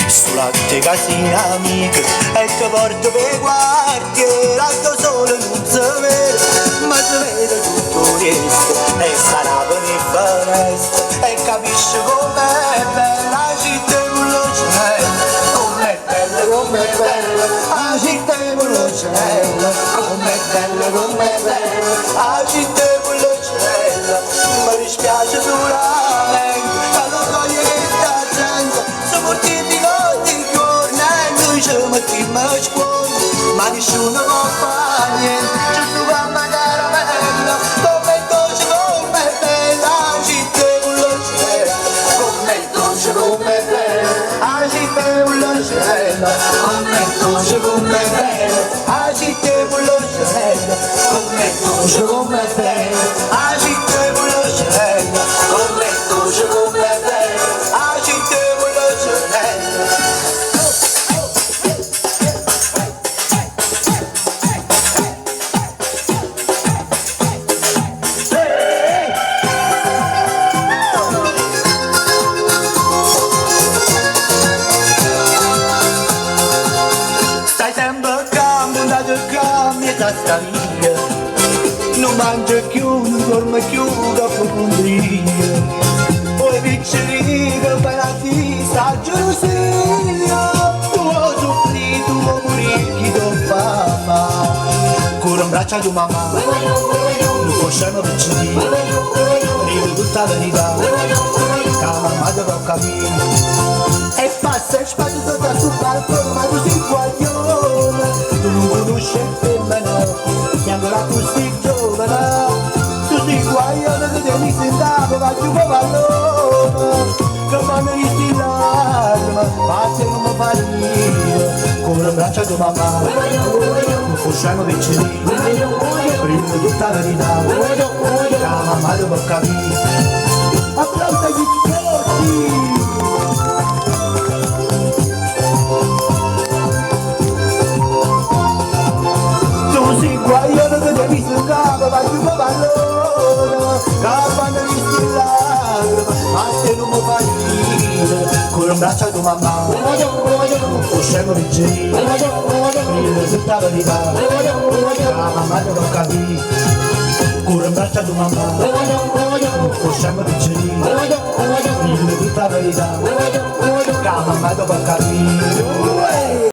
sulla te casina amica e ti porto per quartiere, altro solo non si vede, ma si vede tutto questo e sarà per il foresta e capisci com'è bella la città con lo cielo, com'è bella, la città con lo cielo, com'è bella, la città con lo cielo, mi dispiace solamente quando toglie questa gente, se mortifico di giorno e noi ci mettiamo a scuola, ma nessuno può fare niente, ci troviamo a caramella, come il dolce, come è bella la città con lo cielo, come il dolce, come è bella la città con lo cielo, come il dolce, come è bella la città con lo cielo, come il dolce, come è bella la città con lo cielo, come il dolce, come è bella la città con lo cielo. Stai sempre a campo, andate a campo e sta via, non mangia più, non dorme più dopo un brio, poi piccerino fai la fissa, gelosia, tu vuoi soffrire, tu vuoi morire, chi ti fa male, cuore in braccio a tua mamma, non possiamo piccerino, vivi tutta la verità, che la mamma ti può capire, e passa e spazio sotto sul balcone, ma tu sei guaglione, tu non conosci il femmino, neanche la tu sei giovane, tu sei guaglione che ti mi sentavo, ma tu mi pallone, non mi hanno visto in lacrime, ma se non mi fa ridere, con le braccia di mamma, non possiamo piccerino, prima di tutta la verità, che la mamma ti può capire, applauso agli sporchi! Guaglione che ti ha visto in capo, ma tu mi pallone, che quando hai visto in lacrime, ma se non mi fa ridere, con un braccio a tua mamma, non possiamo piccerino, prima di tutta la verità, che la mamma ti può capire, con un braccio a tua mamma, non possiamo piccerino, prima di tutta la verità, che la mamma ti può capire.